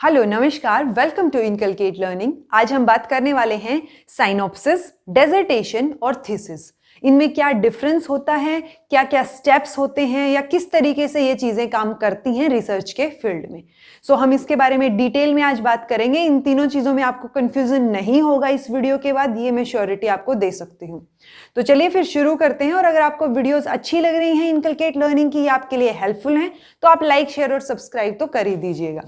Hello नमस्कार, welcome to inculcate learning. आज हम बात करने वाले हैं साइनॉप्सिस, डेजर्टेशन और थीसिस। इनमें क्या डिफरेंस होता है, क्या क्या स्टेप्स होते हैं या किस तरीके से ये चीजें काम करती हैं रिसर्च के फील्ड में। सो हम इसके बारे में डिटेल में आज बात करेंगे। इन तीनों चीजों में आपको कंफ्यूजन नहीं होगा इस वीडियो के बाद, ये मैं श्योरिटी आपको दे सकती हूँ। तो चलिए फिर शुरू करते हैं। और अगर आपको वीडियोस अच्छी लग रही हैं इनकलकेट लर्निंग की, आपके लिए हेल्पफुल हैं, तो आप लाइक शेयर और सब्सक्राइब तो कर ही दीजिएगा।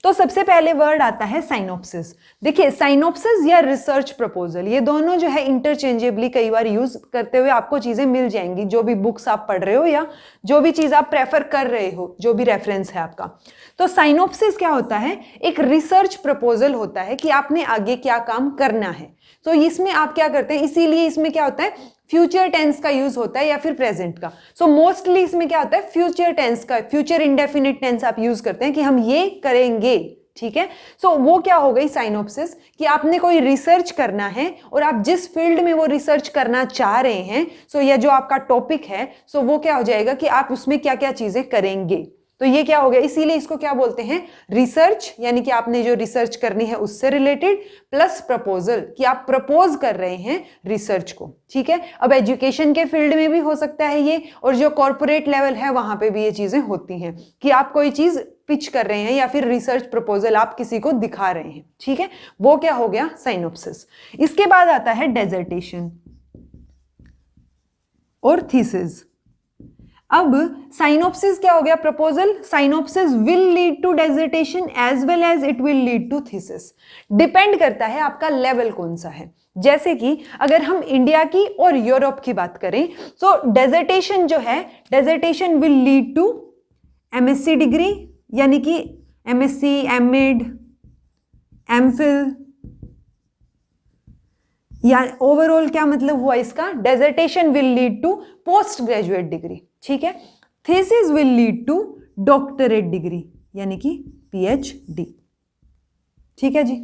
तो सबसे पहले वर्ड आता है साइनॉप्सिस। देखिए, साइनॉप्सिस या रिसर्च प्रपोजल, ये दोनों जो है इंटरचेंजेबली कई बार यूज करते हुए आपको चीजें मिल जाएंगी। जो भी बुक्स आप पढ़ रहे हो या जो भी चीज आप प्रेफर कर रहे हो, जो भी रेफरेंस है आपका। तो साइनॉप्सिस क्या होता है? एक रिसर्च प्रपोजल होता है कि आपने आगे क्या काम करना है। तो इसमें आप क्या करते हैं, इसीलिए इसमें क्या होता है, फ्यूचर टेंस का यूज होता है या फिर प्रेजेंट का। सो मोस्टली इसमें क्या होता है, फ्यूचर टेंस का, फ्यूचर इंडेफिनिट टेंस आप यूज करते हैं कि हम ये करेंगे। ठीक है। सो वो क्या हो गई साइनॉप्सिस, कि आपने कोई रिसर्च करना है और आप जिस फील्ड में वो रिसर्च करना चाह रहे हैं, सो या जो आपका टॉपिक है, सो वो क्या हो जाएगा कि आप उसमें क्या क्या चीजें करेंगे। तो ये क्या हो गया, इसीलिए इसको क्या बोलते हैं, रिसर्च, यानी कि आपने जो रिसर्च करनी है उससे रिलेटेड, प्लस प्रपोजल, कि आप प्रपोज कर रहे हैं रिसर्च को। ठीक है। अब एजुकेशन के फील्ड में भी हो सकता है ये, और जो कॉर्पोरेट लेवल है वहां पे भी ये चीजें होती हैं कि आप कोई चीज पिच कर रहे हैं या फिर रिसर्च प्रपोजल आप किसी को दिखा रहे हैं। ठीक है, वो क्या हो गया, साइनॉप्सिस। इसके बाद आता है डेजर्टेशन और थीसिस। अब साइनॉप्सिस क्या हो गया, proposal. Synopsis will lead to dissertation as well as it will lead to thesis. Depend करता है आपका लेवल कौन सा है। जैसे कि अगर हम इंडिया की और यूरोप की बात करें, तो डेजर्टेशन जो है, dissertation will lead to MSc degree, यानी कि एमएससी, एमएड, एमफिल, या ओवरऑल क्या मतलब हुआ इसका, dissertation will lead to post graduate degree. ठीक है। Thesis will lead to doctorate degree, यानी कि पीएचडी। ठीक है जी,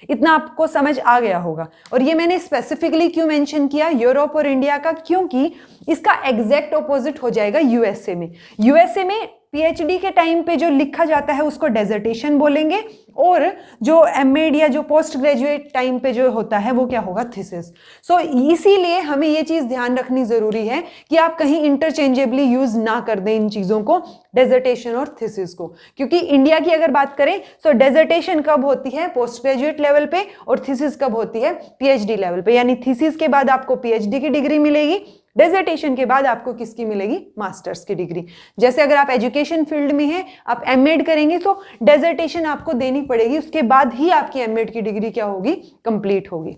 इतना आपको समझ आ गया होगा। और ये मैंने स्पेसिफिकली क्यों मेंशन किया यूरोप और इंडिया का, क्योंकि इसका एग्जैक्ट ऑपोजिट हो जाएगा यूएसए में। यूएसए में पीएचडी के टाइम पे जो लिखा जाता है उसको डेजर्टेशन बोलेंगे, और जो एमएड या जो पोस्ट ग्रेजुएट टाइम पे जो होता है वो क्या होगा, थीसिस। सो इसीलिए हमें ये चीज ध्यान रखनी जरूरी है कि आप कहीं इंटरचेंजेबली यूज ना कर दें इन चीजों को, डेजर्टेशन और थीसिस को। क्योंकि इंडिया की अगर बात करें तो डेजर्टेशन कब होती है, पोस्ट ग्रेजुएट लेवल पे, और थीसिस कब होती है, पीएचडी लेवल पे। यानी थीसिस के बाद आपको पीएचडी की डिग्री मिलेगी, डेजर्टेशन के बाद आपको किसकी मिलेगी, मास्टर्स की डिग्री। जैसे अगर आप एजुकेशन फील्ड में हैं, आप एमएड करेंगे तो डेजर्टेशन आपको देनी पड़ेगी, उसके बाद ही आपकी एमएड की डिग्री क्या होगी, कंप्लीट होगी।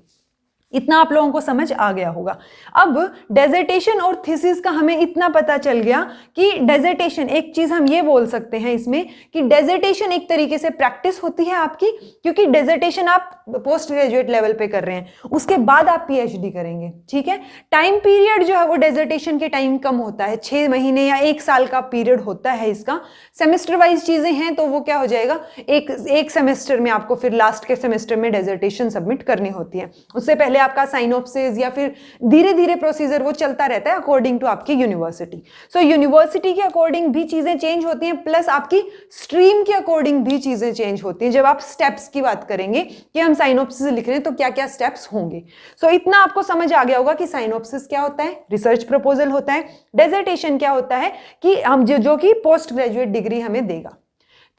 इतना आप लोगों को समझ आ गया होगा। अब डेजर्टेशन और थीसिस का हमें इतना पता चल गया कि डेजर्टेशन, एक चीज हम ये बोल सकते हैं इसमें कि डेजर्टेशन एक तरीके से प्रैक्टिस होती है आपकी, क्योंकि डेजर्टेशन आप पोस्ट ग्रेजुएट लेवल पे कर रहे हैं, उसके बाद आप पीएचडी करेंगे। ठीक है। टाइम पीरियड जो है वो डेजर्टेशन के टाइम कम होता है, 6 महीने या 1 साल का पीरियड होता है इसका। सेमेस्टर वाइज चीजें हैं तो वो क्या हो जाएगा, एक सेमेस्टर में आपको फिर लास्ट के सेमेस्टर में डेजर्टेशन सबमिट करनी होती है। उससे पहले आपका साइनॉप्सिस या फिर धीरे धीरे प्रोसीजर वो चलता रहता है अकॉर्डिंग टू आपकी यूनिवर्सिटी। सो यूनिवर्सिटी के अकॉर्डिंग भी चीजें चेंज होती हैं, प्लस आपकी स्ट्रीम के अकॉर्डिंग भी चीजें चेंज होती हैं। जब आप स्टेप्स की बात करेंगे कि हम साइनॉप्सिस लिख रहे हैं तो क्या क्या स्टेप्स होंगे। सो इतना आपको समझ आ गया होगा कि साइनॉप्सिस क्या होता है, रिसर्च प्रपोजल होता है। डेजर्टेशन क्या होता है कि हम जो कि पोस्ट ग्रेजुएट डिग्री हमें देगा।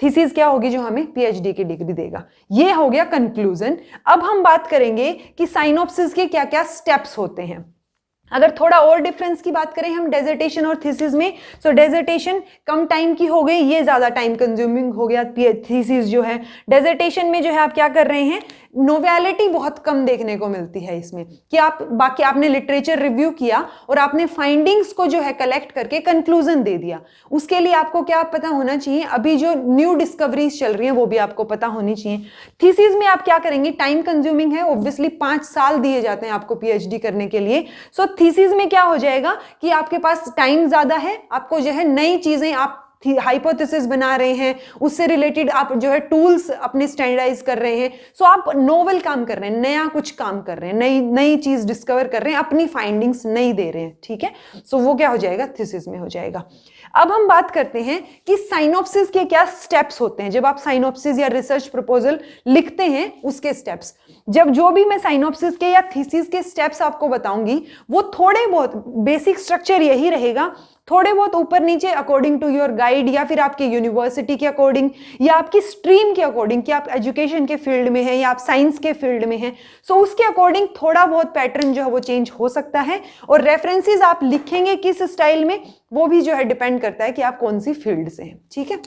थीसिस क्या होगी, जो हमें पीएचडी की डिग्री देगा। ये हो गया कंक्लूजन। अब हम बात करेंगे कि साइनॉप्सिस के क्या क्या स्टेप्स होते हैं। अगर थोड़ा और डिफरेंस की बात करें हम डेजर्टेशन और थीसिस में, सो डेजर्टेशन कम टाइम की हो गई, ये ज्यादा टाइम कंज्यूमिंग हो गया। थीसिस जो है, डेजर्टेशन में जो है आप क्या कर रहे हैं, नोवेलिटी बहुत कम देखने को मिलती है इसमें, कि आप बाकी आपने लिटरेचर रिव्यू किया और आपने फाइंडिंग्स को जो है कलेक्ट करके कंक्लूजन दे दिया। उसके लिए आपको क्या पता होना चाहिए, अभी जो न्यू डिस्कवरीज चल रही हैं वो भी आपको पता होनी चाहिए। थीसिस में आप क्या करेंगे, टाइम कंज्यूमिंग है, ऑब्वियसली 5 साल दिए जाते हैं आपको पीएचडी करने के लिए। सो थीसिस में क्या हो जाएगा कि आपके पास टाइम ज्यादा है, आपको जो है नई चीजें आप हाइपोथेसिस बना रहे हैं, उससे रिलेटेड आप जो है टूल्स अपने स्टैंडर्डाइज कर रहे हैं, सो आप नोवेल काम कर रहे हैं, नया कुछ काम कर रहे हैं, नई नई चीज डिस्कवर कर रहे हैं, अपनी फाइंडिंग्स नहीं दे रहे हैं, ठीक है। सो वो क्या हो जाएगा, थीसिस में हो जाएगा। अब हम बात करते हैं कि साइनॉप्सिस के क्या स्टेप्स होते हैं। जब आप साइनॉप्सिस या रिसर्च प्रपोजल लिखते हैं उसके स्टेप्स, जब जो भी मैं साइनॉप्सिस के या थीसिस के स्टेप्स आपको बताऊंगी वो थोड़े बहुत बेसिक स्ट्रक्चर यही रहेगा, थोड़े बहुत ऊपर नीचे अकॉर्डिंग टू योर गाइड या फिर आपके यूनिवर्सिटी के अकॉर्डिंग या आपकी स्ट्रीम के अकॉर्डिंग कि आप एजुकेशन के फील्ड में हैं या आप साइंस के फील्ड में हैं, सो उसके अकॉर्डिंग थोड़ा बहुत पैटर्न जो है वो चेंज हो सकता है। और रेफरेंसेस आप लिखेंगे किस स्टाइल में वो भी जो है डिपेंड करता है कि आप कौन सी फील्ड से हैं, ठीक है।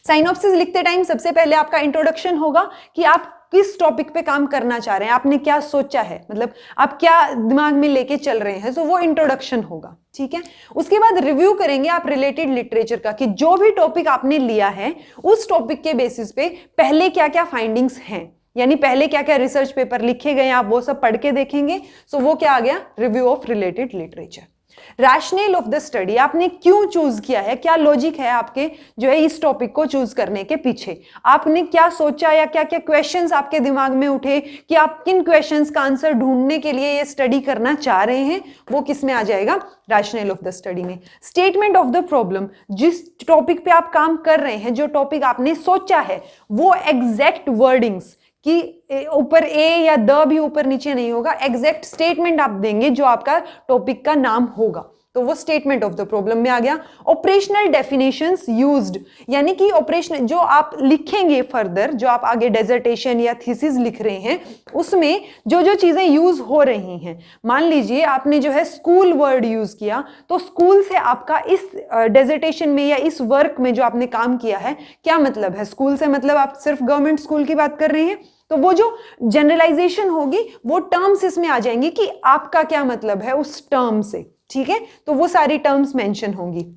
साइनॉप्सिस लिखते टाइम सबसे पहले आपका इंट्रोडक्शन होगा कि आप किस टॉपिक पे काम करना चाह रहे हैं, आपने क्या सोचा है, मतलब आप क्या दिमाग में लेके चल रहे हैं, सो वो इंट्रोडक्शन होगा, ठीक है। उसके बाद रिव्यू करेंगे आप रिलेटेड लिटरेचर का कि जो भी टॉपिक आपने लिया है उस टॉपिक के बेसिस पे पहले क्या क्या फाइंडिंग्स हैं, यानी पहले क्या क्या रिसर्च पेपर लिखे गए आप वो सब पढ़ के देखेंगे। सो वो क्या आ गया, review of related literature. Rational of the study, आपने क्यों चूज किया है, क्या लॉजिक है आपके जो है इस टॉपिक को चूज करने के पीछे, आपने क्या सोचा या क्या क्या क्वेश्चंस आपके दिमाग में उठे कि आप किन क्वेश्चंस का आंसर ढूंढने के लिए ये स्टडी करना चाह रहे हैं, वो किस में आ जाएगा, रैशनल ऑफ द स्टडी में। स्टेटमेंट ऑफ द प्रॉब्लम, जिस टॉपिक पे आप काम कर रहे हैं, जो टॉपिक आपने सोचा है वो एग्जैक्ट वर्डिंग्स कि ऊपर ए या द भी ऊपर नीचे नहीं होगा, एग्जैक्ट स्टेटमेंट आप देंगे जो आपका टॉपिक का नाम होगा, तो वो स्टेटमेंट ऑफ द प्रॉब्लम में आ गया। ऑपरेशनल डेफिनेशंस यूज्ड, यानी कि ऑपरेशनल जो आप लिखेंगे फर्दर, जो आप आगे डेजर्टेशन या थीसिस लिख रहे हैं उसमें जो जो चीजें यूज हो रही हैं, मान लीजिए आपने जो है स्कूल वर्ड यूज किया, तो स्कूल से आपका इस डेजर्टेशन में या इस वर्क में जो आपने काम किया है क्या मतलब है, स्कूल से मतलब आप सिर्फ गवर्नमेंट स्कूल की बात कर रहे हैं, तो वो जो जनरलाइजेशन होगी वो टर्म्स इसमें आ जाएंगी कि आपका क्या मतलब है उस टर्म से, ठीक है। तो वो सारी टर्म्स मेंशन होंगी।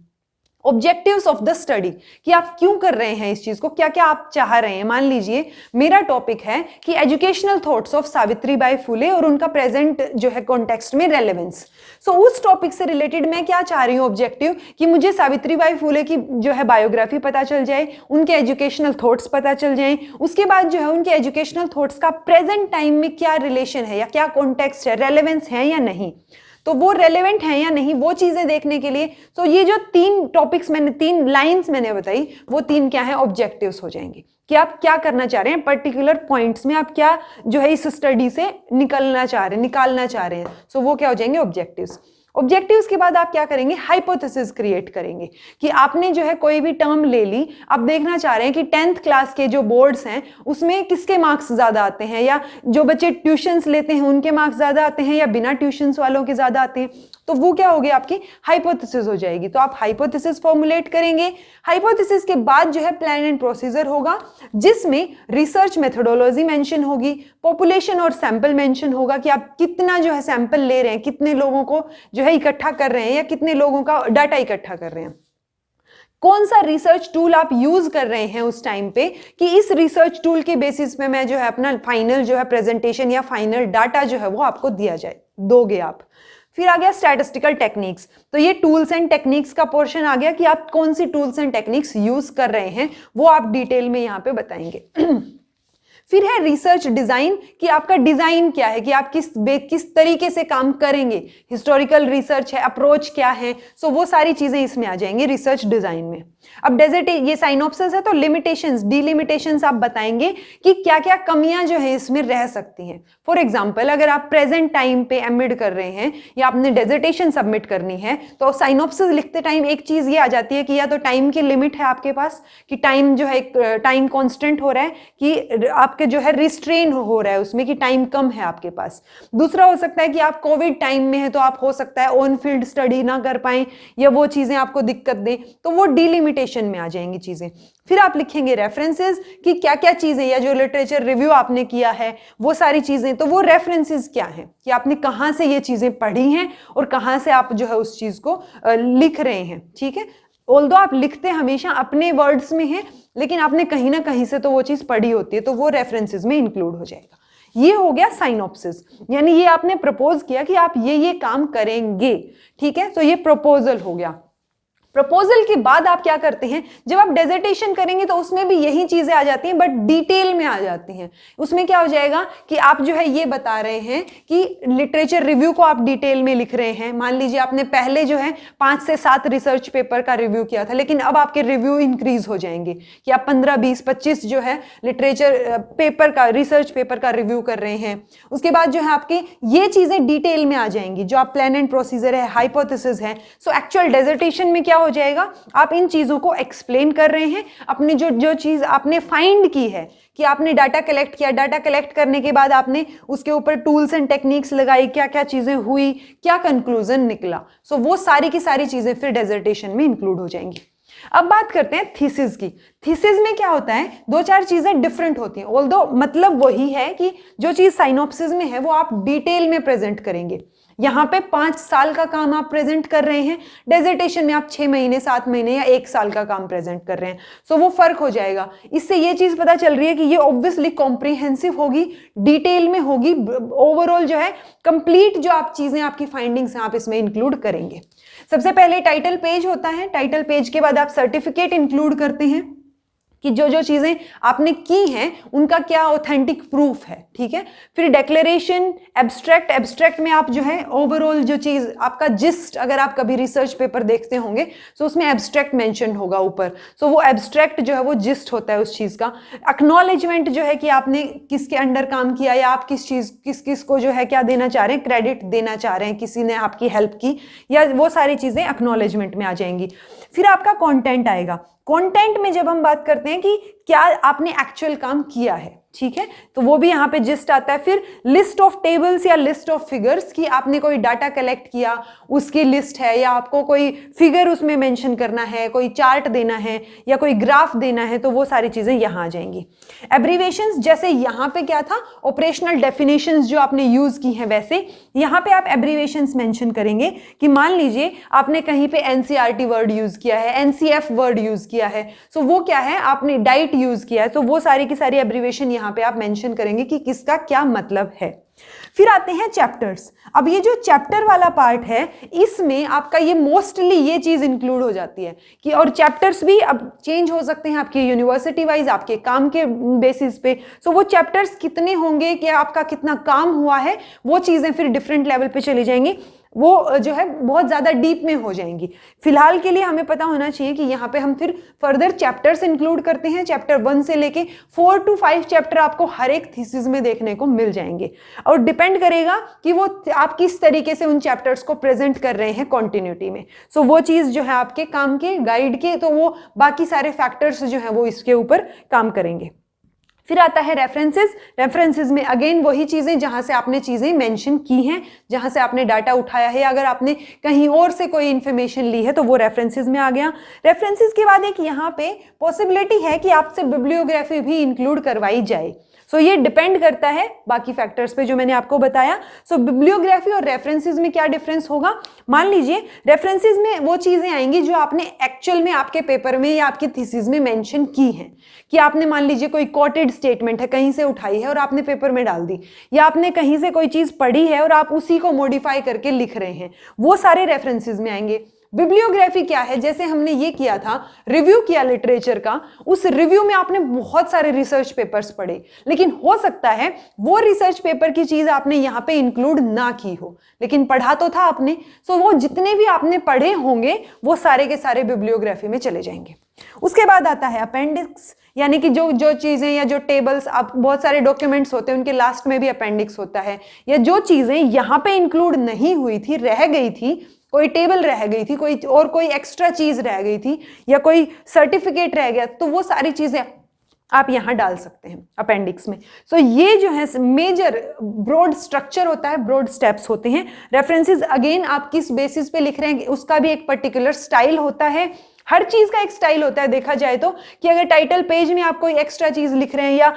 ऑब्जेक्टिव्स ऑफ द स्टडी, कि आप क्यों कर रहे हैं इस चीज को, क्या क्या आप चाह रहे हैं। मान लीजिए मेरा टॉपिक है कि educational thoughts of Savitribai Phule और उनका प्रेजेंट जो है कॉन्टेक्स्ट में रेलेवेंस। सो उस टॉपिक से रिलेटेड मैं क्या चाह रही हूं ऑब्जेक्टिव, कि मुझे सावित्रीबाई फुले की जो है बायोग्राफी पता चल जाए, उनके एजुकेशनल थॉट्स पता चल जाए, उसके बाद जो है उनके एजुकेशनल थॉट्स का प्रेजेंट टाइम में क्या रिलेशन है या क्या कॉन्टेक्स्ट है, रेलेवेंस है या नहीं, तो वो रेलेवेंट है या नहीं, वो चीजें देखने के लिए तो ये जो तीन टॉपिक्स मैंने, तीन लाइंस मैंने बताई, वो तीन क्या है, ऑब्जेक्टिव्स हो जाएंगे कि आप क्या करना चाह रहे हैं पर्टिकुलर पॉइंट्स में, आप क्या जो है इस स्टडी से निकालना चाह रहे हैं, सो वो क्या हो जाएंगे, ऑब्जेक्टिव्स। ऑब्जेक्टिव्स के बाद आप क्या करेंगे, हाइपोथेसिस क्रिएट करेंगे कि आपने जो है कोई भी टर्म ले ली, आप देखना चाह रहे हैं कि 10th क्लास के जो बोर्ड्स हैं उसमें किसके मार्क्स ज्यादा आते हैं, या जो बच्चे ट्यूशंस लेते हैं उनके मार्क्स ज्यादा आते हैं या बिना ट्यूशंस वालों के ज्यादा आते हैं, तो वो क्या हो गई, आपकी हाइपोथेसिस हो जाएगी। तो आप हाइपोथेसिस फॉर्मुलेट करेंगे। हाइपोथेसिस के बाद जो है प्लान एंड प्रोसीजर होगा, जिसमें रिसर्च मेथोडोलॉजी मेंशन होगी, पॉपुलेशन और सैंपल मेंशन होगा कि आप कितना जो है सैंपल ले रहे हैं, कितने लोगों को जो है इकट्ठा कर रहे हैं या कितने लोगों का डाटा इकट्ठा कर रहे हैं, कौन सा रिसर्च टूल आप यूज कर रहे हैं उस टाइम पे, कि इस रिसर्च टूल के बेसिस पे मैं जो है अपना फाइनल जो है प्रेजेंटेशन या फाइनल डाटा जो है वो आपको दिया जाए, दोगे आप। फिर आ गया स्टैटिस्टिकल टेक्निक्स, तो ये टूल्स एंड टेक्निक्स का पोर्शन आ गया कि आप कौन सी टूल्स एंड टेक्निक्स यूज कर रहे हैं, वो आप डिटेल में यहाँ पे बताएंगे। फिर है रिसर्च डिजाइन, कि आपका डिजाइन क्या है, कि आप किस तरीके से काम करेंगे, हिस्टोरिकल रिसर्च है, अप्रोच क्या है, सो वो सारी चीजें इसमें आ जाएंगी रिसर्च डिजाइन में। अब डेजर्ट ये साइनॉप्सिस है तो लिमिटेशंस, डिलिमिटेशंस आप बताएंगे कि क्या क्या कमियां जो है इसमें रह सकती हैं। फॉर एग्जांपल अगर आप प्रेजेंट टाइम पे एमएड कर रहे हैं या आपने डेजर्टेशन सबमिट करनी है, तो साइनॉप्सिस लिखते टाइम एक चीज ये आ जाती है कि या तो टाइम की लिमिट है आपके पास, कि टाइम जो है टाइम कॉन्स्टेंट हो रहा है, कि आपके जो है रिस्ट्रेन हो रहा है उसमें, कि टाइम कम है आपके पास। दूसरा हो सकता है कि आप कोविड टाइम में है तो आप हो सकता है ऑन फील्ड स्टडी ना कर पाए या वो चीजें आपको दिक्कत दें, तो वो डिलिमिटेशन में आ जाएंगी चीजें। फिर आप लिखेंगे रेफरेंसेस, कि क्या क्या चीजें या जो लिटरेचर रिव्यू आपने किया है वो सारी चीजें, तो वो रेफरेंसेस क्या हैं, कि आपने कहां से ये चीजें पढ़ी हैं और कहां से आप जो है उस चीज को लिख रहे हैं, ठीक है। ऑल्दो आप लिखते हमेशा अपने वर्ड्स में हैं, लेकिन आपने कहीं ना कहीं से तो वो चीज पढ़ी होती है, तो वो रेफरेंसेस में इंक्लूड हो जाएगा। ये हो गया साइनॉप्सिस, यानी ये आपने प्रपोज किया कि आप ये काम करेंगे, ठीक है, तो ये प्रपोजल हो गया। प्रपोजल के बाद आप क्या करते हैं, जब आप डेजर्टेशन करेंगे तो उसमें भी यही चीजें आ जाती हैं, बट डिटेल में आ जाती हैं। उसमें क्या हो जाएगा कि आप जो है ये बता रहे हैं कि लिटरेचर रिव्यू को आप डिटेल में लिख रहे हैं। मान लीजिए आपने पहले जो है 5 से 7 रिसर्च पेपर का रिव्यू किया था, लेकिन अब आपके रिव्यू इंक्रीज हो जाएंगे कि आप 15, 20, 25 जो है लिटरेचर पेपर का, रिसर्च पेपर का रिव्यू कर रहे हैं। उसके बाद जो है आपके ये चीजें डिटेल में आ जाएंगी, जो आप प्लान एंड प्रोसीजर है, हाइपोथेसिस है। सो एक्चुअल डेजर्टेशन में क्या हो जाएगा, आप इन चीजों को एक्सप्लेन कर रहे हैं, अपनी जो चीज आपने फाइंड की है कि आपने डाटा कलेक्ट किया, डाटा कलेक्ट करने के बाद आपने उसके ऊपर टूल्स एंड टेक्निक्स लगाई, क्या क्या चीजें हुई, क्या कंक्लूजन निकला। सो वो सारी की सारी चीजें फिर डेजर्टेशन में इंक्लूड हो जाएंगी। अब बात करते हैं थीसिस की। थीसिस में क्या होता है, 2-4 चीजें डिफरेंट होती हैं, ऑल्दो मतलब वही है कि जो चीज साइनॉप्सिस में है वो आप डिटेल में प्रेजेंट करेंगे। यहां पे 5 साल का काम आप प्रेजेंट कर रहे हैं, डेजर्टेशन में आप 6 महीने, 7 महीने या 1 साल का काम प्रेजेंट कर रहे हैं। सो वो फर्क हो जाएगा। इससे ये चीज पता चल रही है कि ये ऑब्वियसली कॉम्प्रिहेंसिव होगी, डिटेल में होगी, ओवरऑल जो है कंप्लीट जो आप चीजें, आपकी फाइंडिंग्स हैं, आप इसमें इंक्लूड करेंगे। सबसे पहले टाइटल पेज होता है, टाइटल पेज के बाद आप सर्टिफिकेट इंक्लूड करते हैं कि जो जो चीजें आपने की हैं उनका क्या ऑथेंटिक प्रूफ है, ठीक है। फिर डेक्लेरेशन, एब्स्ट्रैक्ट, एब्स्ट्रैक्ट में आप जो है ओवरऑल जो चीज आपका जिस्ट, अगर आप कभी रिसर्च पेपर देखते होंगे तो उसमें एब्स्ट्रैक्ट मेंशन होगा ऊपर। सो वो एब्स्ट्रैक्ट जो है वो जिस्ट होता है उस चीज का। एक्नॉलेजमेंट जो है कि आपने किसके अंडर काम किया, या आप किस चीज, किस को जो है क्या देना चाह रहे हैं, क्रेडिट देना चाह रहे हैं, किसी ने आपकी हेल्प की, या वो सारी चीजें एक्नॉलेजमेंट में आ जाएंगी। फिर आपका कंटेंट आएगा। कंटेंट में जब हम बात करते हैं कि क्या आपने एक्चुअल काम किया है, ठीक है, तो वो भी यहाँ पे जिस्ट आता है। फिर लिस्ट ऑफ टेबल्स या लिस्ट ऑफ फिगर्स कि आपने कोई डाटा कलेक्ट किया, उसकी लिस्ट है, या आपको कोई फिगर उसमें मेंशन करना है, कोई चार्ट देना है या कोई ग्राफ देना है, तो वो सारी चीजें यहाँ आ जाएंगी। एब्रीवेशंस, जैसे यहाँ पे क्या था, ऑपरेशनल डेफिनेशंस जो आपने यूज की हैं, वैसे यहाँ पे आप एब्रीवेशंस मेंशन करेंगे कि मान लीजिए आपने कहीं पे एनसीईआरटी वर्ड यूज किया है, एनसीएफ वर्ड यूज किया है, सो वो क्या है, आपने डाइट यूज किया है, तो वो सारी की सारी एब्रीवेशन यहाँ पे आप मेंशन करेंगे कि किसका क्या मतलब है। फिर आते हैं चैप्टर्स। अब ये जो चैप्टर वाला पार्ट है, इसमें आपका ये मोस्टली ये चीज इंक्लूड हो जाती है कि, और चैप्टर्स भी अब चेंज हो सकते हैं आपकी यूनिवर्सिटी वाइज, आपके काम के बेसिस पे। सो वो चैप्टर्स कितने होंगे, कि आपका कितना काम हुआ है, वो चीजें फिर डिफरेंट लेवल पे चली जाएंगी, वो जो है बहुत ज्यादा डीप में हो जाएंगी। फिलहाल के लिए हमें पता होना चाहिए कि यहाँ पे हम फिर फर्दर चैप्टर्स इंक्लूड करते हैं। चैप्टर 1 से लेके 4 to 5 चैप्टर आपको हर एक थीसिस में देखने को मिल जाएंगे, और डिपेंड करेगा कि वो आप किस तरीके से उन चैप्टर्स को प्रेजेंट कर रहे हैं कॉन्टिन्यूटी में। सो वो चीज जो है आपके काम के, गाइड के, तो वो बाकी सारे फैक्टर्स जो है वो इसके ऊपर काम करेंगे। फिर आता है रेफरेंसेस। रेफरेंसेस में अगेन वही चीजें जहां से आपने चीजें मेंशन की हैं, जहां से आपने डाटा उठाया है, अगर आपने कहीं और से कोई इंफॉर्मेशन ली है तो वो रेफरेंसेस में आ गया। रेफरेंसेस के बाद एक यहाँ पे पॉसिबिलिटी है कि आपसे बिब्लियोग्राफी भी इंक्लूड करवाई जाए। सो ये डिपेंड करता है बाकी फैक्टर्स पे जो मैंने आपको बताया। सो बिब्लियोग्राफी और रेफरेंसेस में क्या डिफरेंस होगा, मान लीजिए रेफरेंसेस में वो चीजें आएंगी जो आपने एक्चुअल में आपके पेपर में या आपकी थीसिस में मेंशन की हैं, कि आपने मान लीजिए कोई कोटेड स्टेटमेंट है, कहीं से उठाई है और आपने पेपर में डाल दी, या आपने कहीं से कोई चीज पढ़ी है और आप उसी को मॉडिफाई करके लिख रहे हैं, वो सारे रेफरेंसेस में आएंगे। बिब्लियोग्राफी क्या है, जैसे हमने ये किया था, रिव्यू किया लिटरेचर का, उस रिव्यू में आपने बहुत सारे रिसर्च पेपर्स पढ़े, लेकिन हो सकता है वो रिसर्च पेपर की चीज आपने यहाँ पे इंक्लूड ना की हो, लेकिन पढ़ा तो था आपने। सो वो जितने भी आपने पढ़े होंगे वो सारे के सारे बिब्लियोग्राफी में चले जाएंगे। उसके बाद आता है अपेंडिक्स, यानी कि जो जो चीजें या जो टेबल्स, आप बहुत सारे डॉक्यूमेंट्स होते हैं उनके लास्ट में भी अपेंडिक्स होता है, या जो चीजें यहाँ पे इंक्लूड नहीं हुई थी, रह गई थी, कोई टेबल रह गई थी, कोई एक्स्ट्रा चीज रह गई थी, या कोई सर्टिफिकेट रह गया, तो वो सारी चीजें आप यहां डाल सकते हैं अपेंडिक्स में। सो ये जो है मेजर ब्रॉड स्ट्रक्चर होता है, ब्रॉड स्टेप्स होते हैं। रेफरेंसेस अगेन आप किस बेसिस पे लिख रहे हैं उसका भी एक पर्टिकुलर स्टाइल होता है, हर चीज का एक स्टाइल होता है देखा जाए तो, कि अगर टाइटल पेज में आप कोई एक्स्ट्रा चीज लिख रहे हैं, या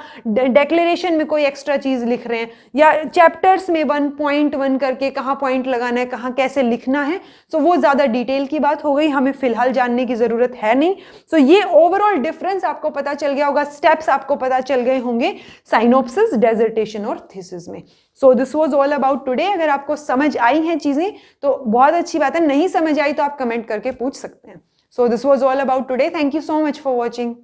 डेक्लेरेशन में कोई एक्स्ट्रा चीज लिख रहे हैं, या चैप्टर्स में 1.1 करके कहाँ पॉइंट लगाना है, कहाँ कैसे लिखना है, तो वो ज्यादा डिटेल की बात हो गई, हमें फिलहाल जानने की जरूरत है नहीं। सो ये ओवरऑल डिफरेंस आपको पता चल गया होगा, स्टेप्स आपको पता चल गए होंगे साइनॉप्सिस, डेजर्टेशन और थीसिस में। So this was all about today. अगर आपको समझ आई हैं चीजें तो बहुत अच्छी बात है, नहीं समझ आई तो आप कमेंट करके पूछ सकते हैं। So this was all about today. Thank you so much for watching.